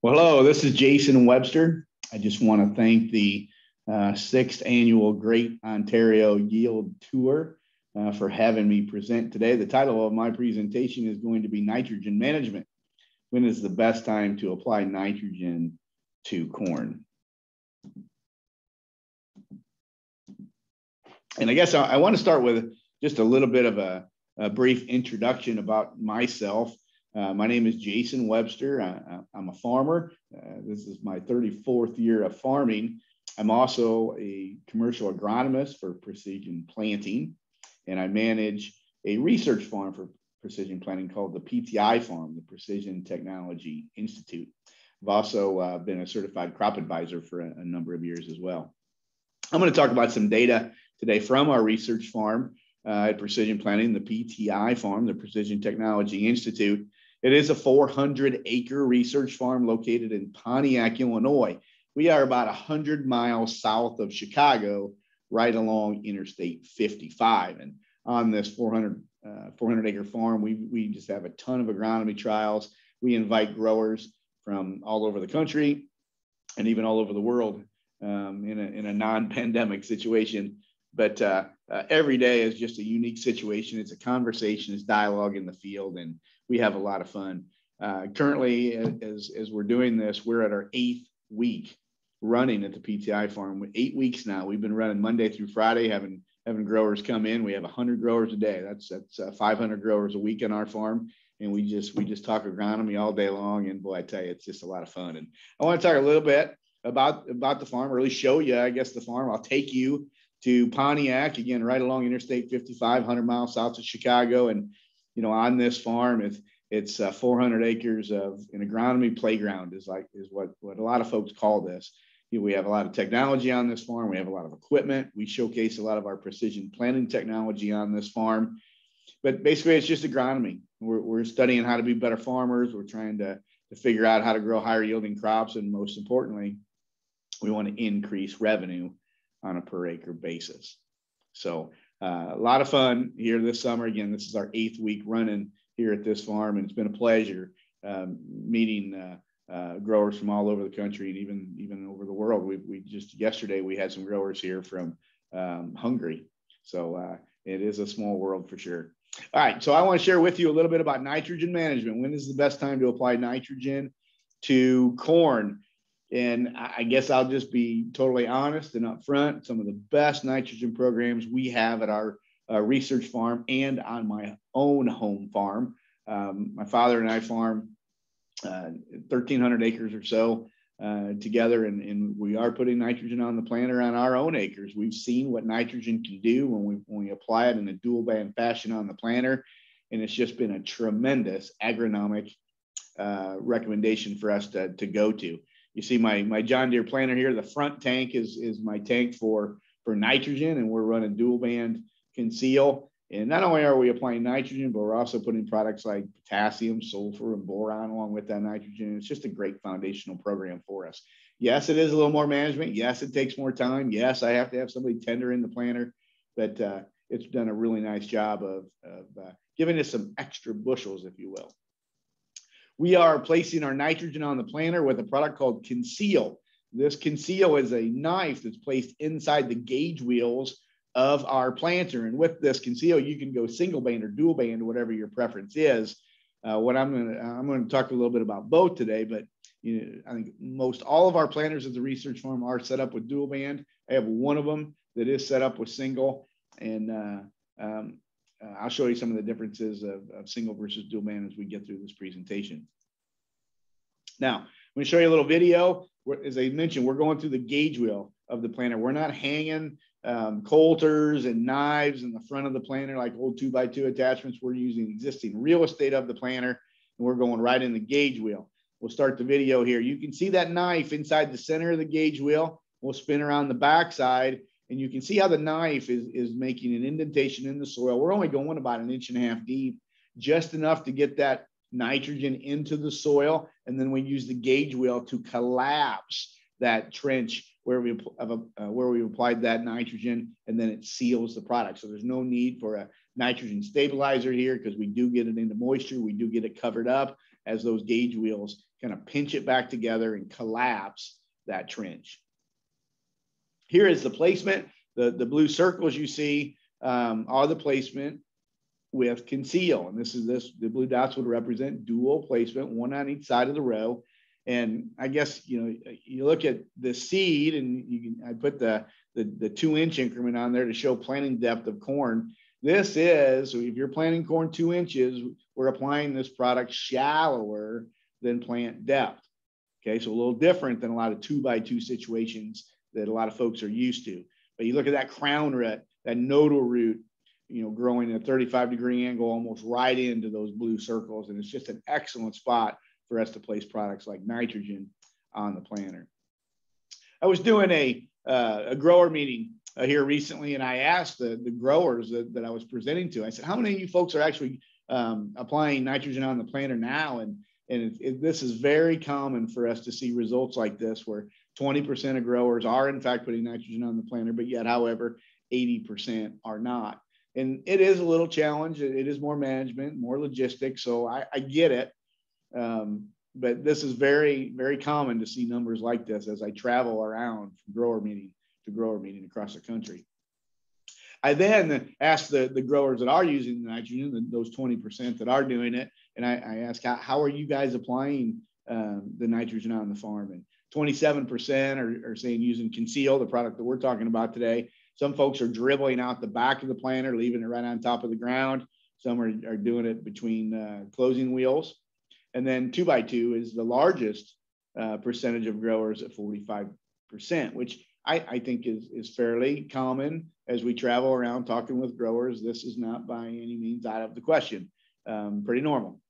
Well, hello, this is Jason Webster. I just want to thank the sixth annual Great Ontario Yield Tour for having me present today. The title of my presentation is going to be Nitrogen Management. When is the best time to apply nitrogen to corn? And I guess I want to start with just a little bit of a brief introduction about myself. My name is Jason Webster. I'm a farmer. This is my 34th year of farming. I'm also a commercial agronomist for precision planting, and I manage a research farm for precision planting called the PTI Farm, the Precision Technology Institute. I've also been a certified crop advisor for a number of years as well. I'm going to talk about some data today from our research farm at Precision Planting, the PTI Farm, the Precision Technology Institute. It is a 400-acre research farm located in Pontiac, Illinois. We are about 100 miles south of Chicago, right along Interstate 55. And on this 400-acre farm, we just have a ton of agronomy trials. We invite growers from all over the country and even all over the world in a non-pandemic situation. But every day is just a unique situation. It's a conversation, it's dialogue in the field, and we have a lot of fun. Currently, as we're doing this, we're at our 8th week running at the PTI farm. 8 weeks now. We've been running Monday through Friday, having growers come in. We have 100 growers a day. That's 500 growers a week on our farm, and we just talk agronomy all day long. And boy, I tell you, it's just a lot of fun. And I want to talk a little bit about the farm, really show you, I guess, the farm. I'll take you to Pontiac, again, right along Interstate 55, 100 miles south of Chicago. And, you know, on this farm, it's 400 acres of an agronomy playground is what a lot of folks call this. We have a lot of technology on this farm. We have a lot of equipment. We showcase a lot of our precision planting technology on this farm. But basically, it's just agronomy. We're studying how to be better farmers. We're trying to figure out how to grow higher yielding crops. And most importantly, we want to increase revenue on a per acre basis. So a lot of fun here this summer. Again, this is our 8th week running here at this farm, and it's been a pleasure meeting growers from all over the country and even over the world. We just yesterday we had some growers here from Hungary. So it is a small world for sure. All right, so I want to share with you a little bit about nitrogen management. When is the best time to apply nitrogen to corn? And I guess I'll just be totally honest and upfront. Some of the best nitrogen programs we have at our research farm and on my own home farm. My father and I farm 1,300 acres or so together, and we are putting nitrogen on the planter on our own acres. We've seen what nitrogen can do when we apply it in a dual band fashion on the planter, and it's just been a tremendous agronomic recommendation for us to go to. You see my John Deere planter here. The front tank is my tank for nitrogen, and we're running dual band Conceal. And not only are we applying nitrogen, but we're also putting products like potassium, sulfur, and boron along with that nitrogen. It's just a great foundational program for us. Yes, it is a little more management. Yes, it takes more time. Yes, I have to have somebody tender in the planter, but it's done a really nice job of giving us some extra bushels, if you will. We are placing our nitrogen on the planter with a product called Conceal. This Conceal is a knife that's placed inside the gauge wheels of our planter. And with this Conceal, you can go single band or dual band, whatever your preference is. What I'm going to talk a little bit about both today, but I think most all of our planters at the research farm are set up with dual band. I have one of them that is set up with single, and I'll show you some of the differences of single versus dual band as we get through this presentation. Now, I'm going to show you a little video. As I mentioned, we're going through the gauge wheel of the planter. We're not hanging coulters and knives in the front of the planter like old 2x2 attachments. We're using existing real estate of the planter, and we're going right in the gauge wheel. We'll start the video here. You can see that knife inside the center of the gauge wheel. We'll spin around the backside, and you can see how the knife is making an indentation in the soil. We're only going about 1.5 inches deep, just enough to get that nitrogen into the soil. And then we use the gauge wheel to collapse that trench where we applied that nitrogen, and then it seals the product. So there's no need for a nitrogen stabilizer here because we do get it into moisture. We do get it covered up. as those gauge wheels kind of pinch it back together and collapse that trench. Here is the placement. The blue circles you see are the placement with Conceal. And the blue dots would represent dual placement, one on each side of the row. And I guess, you look at the seed, and I put the 2-inch increment on there to show planting depth of corn. This is, so if you're planting corn 2 inches, we're applying this product shallower than plant depth. Okay, so a little different than a lot of 2x2 situations that a lot of folks are used to. But you look at that crown root, that nodal root, growing at a 35-degree angle almost right into those blue circles. And it's just an excellent spot for us to place products like nitrogen on the planter. I was doing a grower meeting here recently, and I asked the growers that I was presenting to, I said, how many of you folks are actually applying nitrogen on the planter now? And this is very common for us to see results like this, where 20% of growers are in fact putting nitrogen on the planter, but yet, however, 80% are not. And it is a little challenge. It is more management, more logistics. So I get it. But this is very, very common to see numbers like this as I travel around from grower meeting to grower meeting across the country. I then asked the growers that are using the nitrogen, those 20% that are doing it, and I asked, how are you guys applying the nitrogen on the farm? And 27% are saying using Conceal, the product that we're talking about today. Some folks are dribbling out the back of the planter, leaving it right on top of the ground. Some are doing it between closing wheels. And then 2x2 is the largest percentage of growers at 45%, which I think is fairly common as we travel around talking with growers. This is not by any means out of the question. Pretty normal.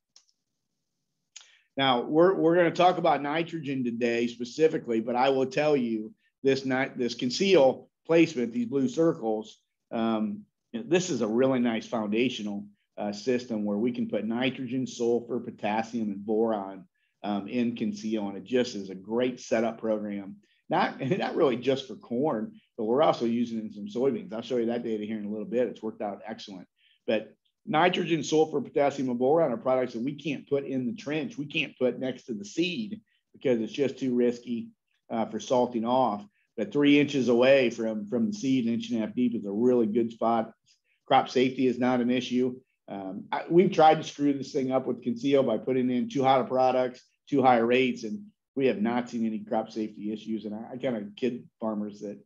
Now, we're going to talk about nitrogen today specifically, but I will tell you this Conceal placement, these blue circles, this is a really nice foundational system where we can put nitrogen, sulfur, potassium, and boron in Conceal, and it just is a great setup program. Not really just for corn, but we're also using it in some soybeans. I'll show you that data here in a little bit. It's worked out excellent. But nitrogen, sulfur, potassium, and boron are products that we can't put in the trench. We can't put next to the seed because it's just too risky for salting off. But 3 inches away from the seed, 1.5 inches deep, is a really good spot. Crop safety is not an issue. We've tried to screw this thing up with Conceal by putting in too hot of products, too high rates, and we have not seen any crop safety issues. And I kind of kid farmers that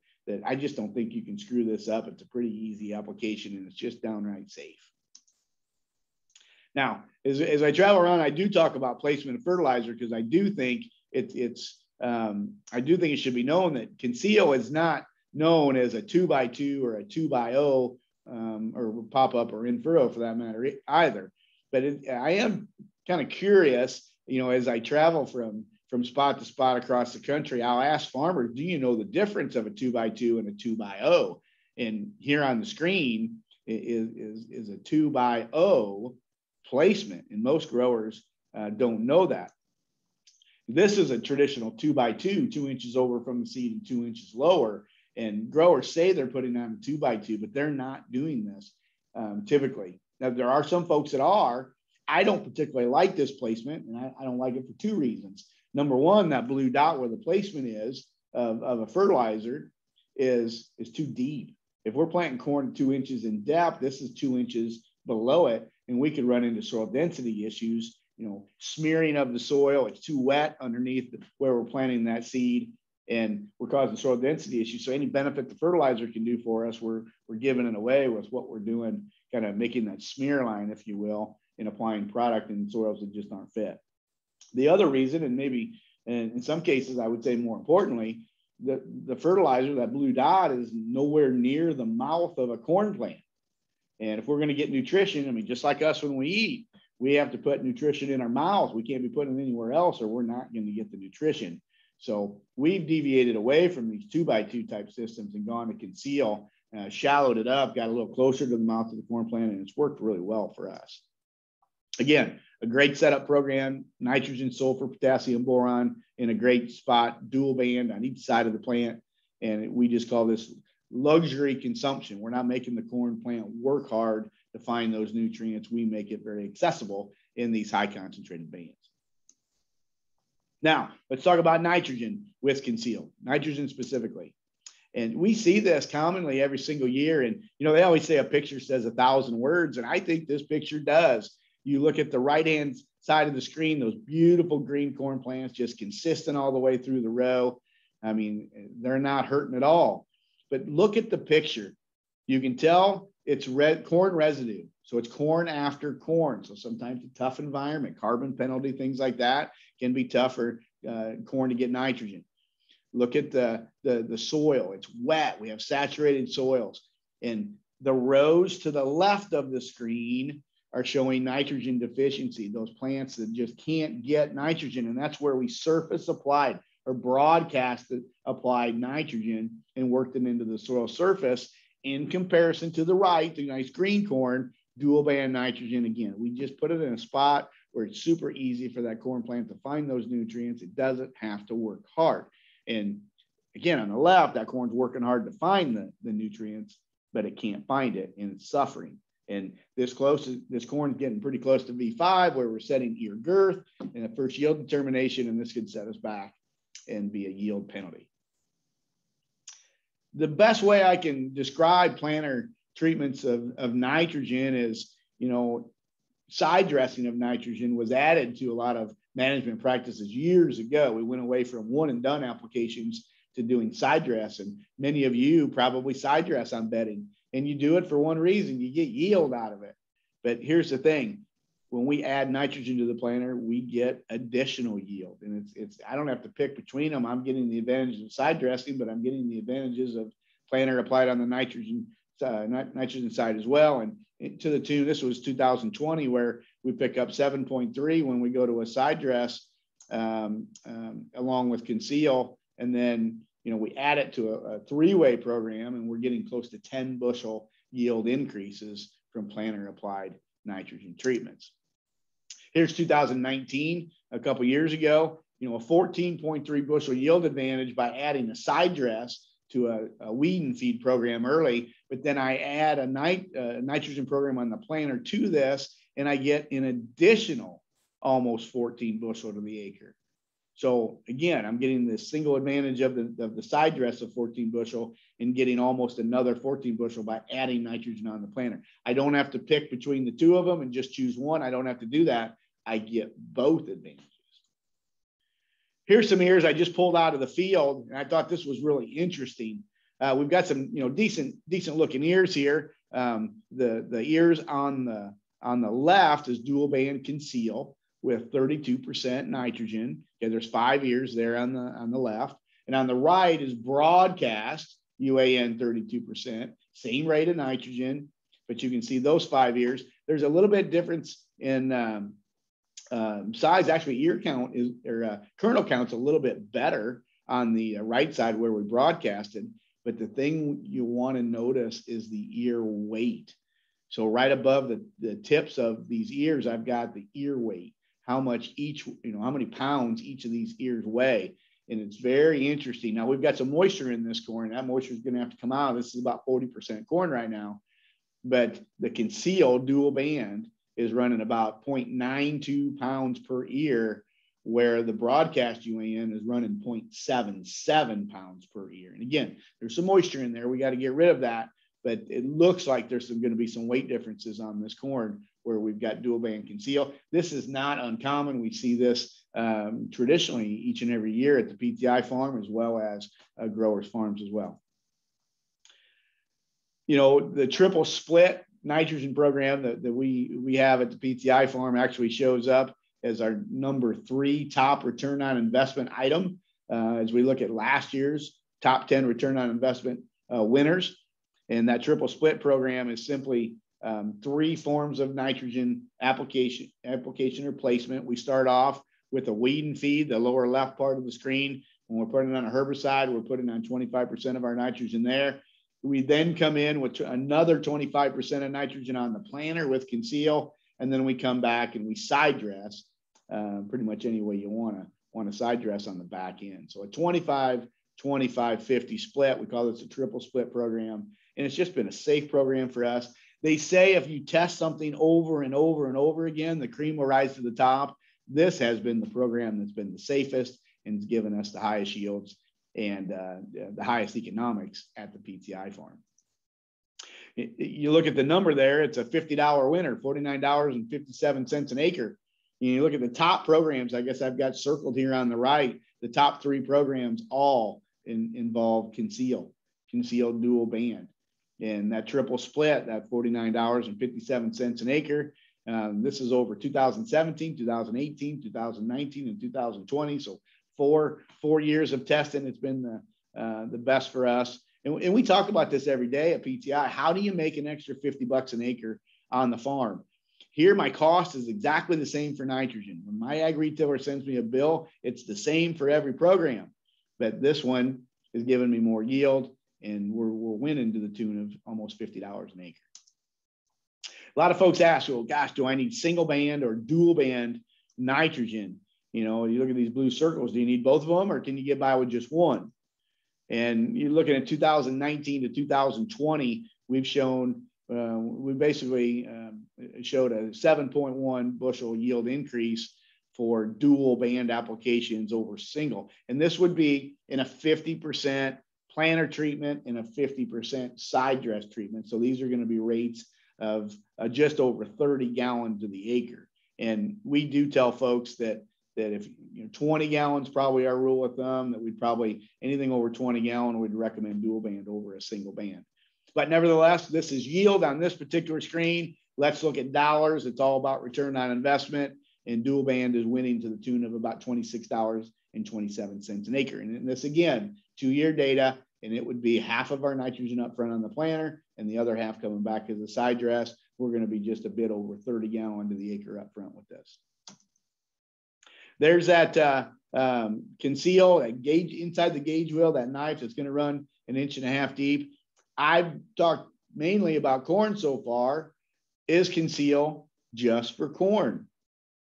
I just don't think you can screw this up. It's a pretty easy application, and it's just downright safe. Now, as I travel around, I do talk about placement of fertilizer because I do think I do think it should be known that Conceal is not known as a 2x2 or a 2x0 or pop-up or in furrow for that matter either. But I am kind of curious, as I travel from spot to spot across the country, I'll ask farmers, do you know the difference of a 2x2 and a 2x0? And here on the screen is a 2x0 placement, and most growers don't know that. This is a traditional 2x2, 2 inches over from the seed and 2 inches lower. And growers say they're putting on a 2x2, but they're not doing this typically. Now, there are some folks that are. I don't particularly like this placement, and I don't like it for 2 reasons. Number one, that blue dot where the placement is of a fertilizer is too deep. If we're planting corn 2 inches in depth, this is 2 inches below it, and we could run into soil density issues. Smearing of the soil, it's too wet underneath where we're planting that seed, and we're causing soil density issues. So any benefit the fertilizer can do for us, we're giving it away with what we're doing, kind of making that smear line, if you will, in applying product in soils that just aren't fit. The other reason, and maybe in some cases, I would say more importantly, the fertilizer, that blue dot, is nowhere near the mouth of a corn plant. And if we're going to get nutrition, just like us when we eat, we have to put nutrition in our mouths. We can't be putting it anywhere else, or we're not going to get the nutrition. So we've deviated away from these 2x2 type systems and gone to Conceal, shallowed it up, got a little closer to the mouth of the corn plant, and it's worked really well for us. Again, a great setup program, nitrogen, sulfur, potassium, boron in a great spot, dual band on each side of the plant. And we just call this luxury consumption. We're not making the corn plant work hard to find those nutrients. We make it very accessible in these high concentrated bands. Now, let's talk about nitrogen with Conceal, nitrogen specifically. And we see this commonly every single year. And, they always say a picture says 1,000 words. And I think this picture does. You look at the right-hand side of the screen, those beautiful green corn plants, just consistent all the way through the row. I mean, they're not hurting at all. But look at the picture. You can tell it's corn residue. So it's corn after corn. So sometimes a tough environment, carbon penalty, things like that can be tough for corn to get nitrogen. Look at the soil. It's wet. We have saturated soils. And the rows to the left of the screen are showing nitrogen deficiency, those plants that just can't get nitrogen. And that's where we surface applied or broadcast applied nitrogen and work them into the soil surface. In comparison to the right, the nice green corn, dual band nitrogen. Again, we just put it in a spot where it's super easy for that corn plant to find those nutrients. It doesn't have to work hard. And again, on the left, that corn's working hard to find the nutrients, but it can't find it and it's suffering. And this corn's getting pretty close to V5, where we're setting ear girth and a first yield determination, and this could set us back and be a yield penalty. The best way I can describe planter treatments of nitrogen is, side dressing of nitrogen was added to a lot of management practices years ago. We went away from one and done applications to doing side dress. And many of you probably side dress on bedding, and you do it for one reason: you get yield out of it. But here's the thing. When we add nitrogen to the planter, we get additional yield. And it's I don't have to pick between them. I'm getting the advantages of side dressing, but I'm getting the advantages of planter applied on the nitrogen side as well. And to the tune, this was 2020, where we pick up 7.3 when we go to a side dress along with Conceal. And then, we add it to a three-way program, and we're getting close to 10 bushel yield increases from planter applied nitrogen treatments. Here's 2019, a couple years ago, a 14.3 bushel yield advantage by adding a side dress to a weed and feed program early. But then I add a nitrogen program on the planter to this, and I get an additional almost 14 bushel to the acre. So again, I'm getting this single advantage of the side dress of 14 bushel and getting almost another 14 bushel by adding nitrogen on the planter. I don't have to pick between the two of them and just choose one. I don't have to do that. I get both advantages. Here's some ears I just pulled out of the field, and I thought this was really interesting. We've got some, decent looking ears here. The ears on the left is dual band Conceal with 32% nitrogen. Okay, there's 5 ears there on the left, and on the right is broadcast UAN 32%, same rate of nitrogen, but you can see those 5 ears. There's a little bit difference in size. Actually, ear count kernel count's a little bit better on the right side where we broadcasted. But the thing you want to notice is the ear weight. So right above the tips of these ears, I've got the ear weight, how much each, how many pounds each of these ears weigh. And it's very interesting. Now we've got some moisture in this corn. That moisture is going to have to come out. This is about 40% corn right now. But the Conceal dual band is running about 0.92 pounds per ear, where the broadcast UAN is running 0.77 pounds per ear. And again, there's some moisture in there. We got to get rid of that. But it looks like there's going to be some weight differences on this corn where we've got dual band Conceal. This is not uncommon. We see this traditionally each and every year at the PTI farm, as well as growers' farms as well. The triple split nitrogen program that we have at the PTI farm actually shows up as our number 3 top return on investment item as we look at last year's top 10 return on investment winners. And that triple split program is simply 3 forms of nitrogen application or placement. We start off with a weed and feed, the lower left part of the screen. When we're putting on a herbicide, we're putting on 25% of our nitrogen there. We then come in with another 25% of nitrogen on the planter with Conceal, and then we come back and we side dress pretty much any way you want to side dress on the back end. So a 25, 25, 50 split. We call this a triple split program, and it's just been a safe program for us. They say if you test something over and over and over again, the cream will rise to the top. this has been the program that's been the safest and has given us the highest yields and the highest economics at the PTI farm. You look at the number there, it's a $50 winner, $49.57 an acre. You look at the top programs, I guess I've got circled here on the right, the top 3 programs all involve Conceal dual band. And that triple split, that $49.57 an acre, this is over 2017, 2018, 2019, and 2020. So four years of testing. It's been the best for us. And we talk about this every day at PTI. How do you make an extra $50 an acre on the farm? Here, my cost is exactly the same for nitrogen. When my ag retailer sends me a bill, it's the same for every program. But this one is giving me more yield, and we're winning to the tune of almost $50 an acre. A lot of folks ask, well, gosh, do I need single band or dual band nitrogen? You know, you look at these blue circles, do you need both of them, or can you get by with just one? And you're looking at 2019 to 2020, we've shown, we basically showed a 7.1 bushel yield increase for dual band applications over single. And this would be in a 50% planter treatment and a 50% side dress treatment. So these are going to be rates of just over 30 gallons to the acre. And we do tell folks that if 20 gallons probably our rule of thumb, that we'd probably anything over 20 gallon, we'd recommend dual band over a single band. But nevertheless, this is yield on this particular screen. Let's look at dollars. It's all about return on investment, and dual band is winning to the tune of about $26.27 an acre. And this, again, 2-year data, and it would be half of our nitrogen up front on the planter and the other half coming back as a side dress. We're going to be just a bit over 30 gallon to the acre up front with this. There's that Conceal, that gauge inside the gauge wheel, that knife that's going to run 1.5 inches deep. I've talked mainly about corn so far. Is Conceal just for corn?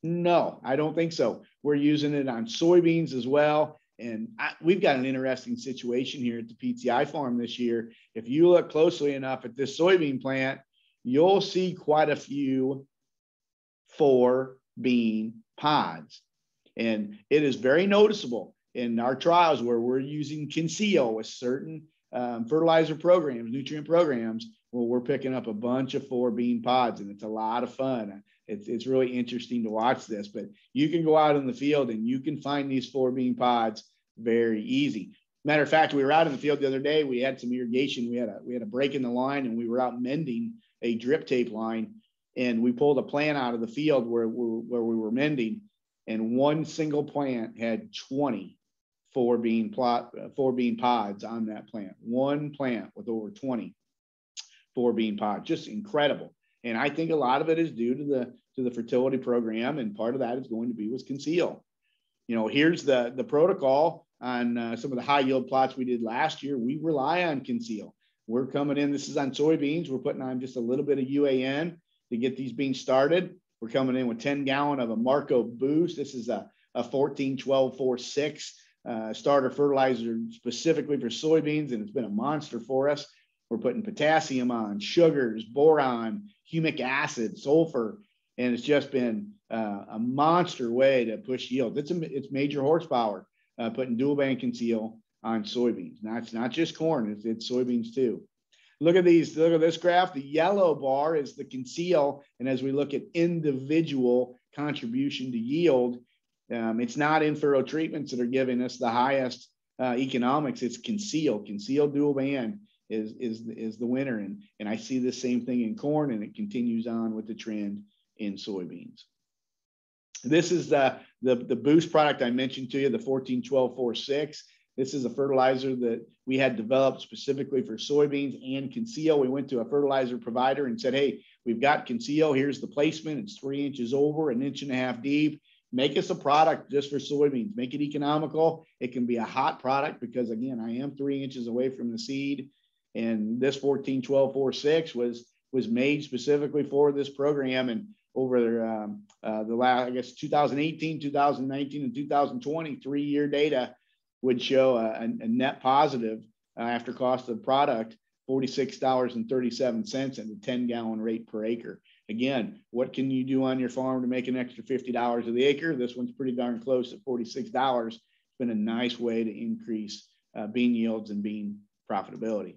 No, I don't think so. We're using it on soybeans as well. And we've got an interesting situation here at the PTI farm this year. If you look closely enough at this soybean plant, you'll see quite a few 4-bean pods. And it is very noticeable in our trials where we're using Conceal with certain fertilizer programs, nutrient programs, well, we're picking up a bunch of 4-bean pods, and it's a lot of fun. It's really interesting to watch this, but you can go out in the field and you can find these 4-bean pods very easy. Matter of fact, we were out in the field the other day. We had some irrigation. We had a break in the line, and we were out mending a drip tape line, and we pulled a plant out of the field where we were mending, and one single plant had 20 4-bean pods on that plant. One plant with over 20 4-bean pods, just incredible. And I think a lot of it is due to the fertility program, and part of that is going to be with Conceal. Here's the protocol on some of the high yield plots we did last year. We rely on Conceal. We're coming in, this is on soybeans. We're putting on just a little bit of UAN to get these beans started. We're coming in with 10 gallon of a Marco Boost. This is a 14-12-4-6 starter fertilizer specifically for soybeans, and it's been a monster for us. We're putting potassium on, sugars, boron, humic acid, sulfur, and it's just been a monster way to push yield. It's major horsepower putting dual band Conceal on soybeans. Now, it's not just corn, it's soybeans too. Look at this graph. The yellow bar is the Conceal, and as we look at individual contribution to yield, it's not in-furrow treatments that are giving us the highest economics. It's Conceal. Conceal dual band is the winner, and I see the same thing in corn, and it continues on with the trend in soybeans. This is the Boost product I mentioned to you, the 14-12-4-6. This is a fertilizer that we had developed specifically for soybeans and Conceal. We went to a fertilizer provider and said, hey, we've got Conceal. Here's the placement. It's 3 inches over, 1.5 inches deep. Make us a product just for soybeans. Make it economical. It can be a hot product because, again, I am 3 inches away from the seed. And this 14-12-4-6 was made specifically for this program. And over the last, I guess, 2018, 2019, and 2020, 3-year data would show a net positive after cost of product, $46.37 and a 10 gallon rate per acre. Again, what can you do on your farm to make an extra $50 of the acre? This one's pretty darn close at $46. It's been a nice way to increase bean yields and bean profitability.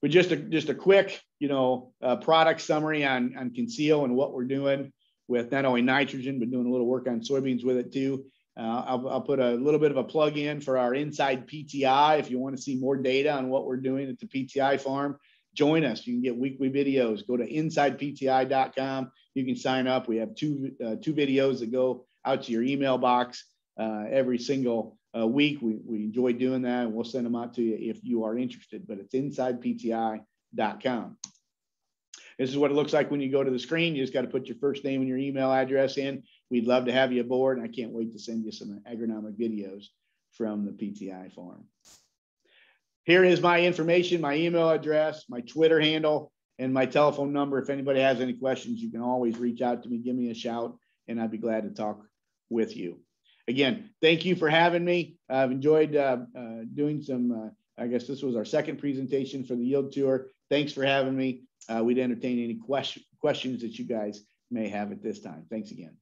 But just a quick, product summary on Conceal and what we're doing with not only nitrogen, but doing a little work on soybeans with it too. I'll put a little bit of a plug in for our Inside PTI. If you want to see more data on what we're doing at the PTI farm, join us. You can get weekly videos. Go to insidepti.com. You can sign up. We have two videos that go out to your email box every single week. We enjoy doing that, and we'll send them out to you if you are interested. But it's insidepti.com. This is what it looks like when you go to the screen. You just got to put your first name and your email address in. We'd love to have you aboard. And I can't wait to send you some agronomic videos from the PTI farm. Here is my information, my email address, my Twitter handle, and my telephone number. If anybody has any questions, you can always reach out to me, give me a shout, and I'd be glad to talk with you. Again, thank you for having me. I've enjoyed doing some, I guess this was our second presentation for the Yield Tour. Thanks for having me. We'd entertain any questions that you guys may have at this time. Thanks again.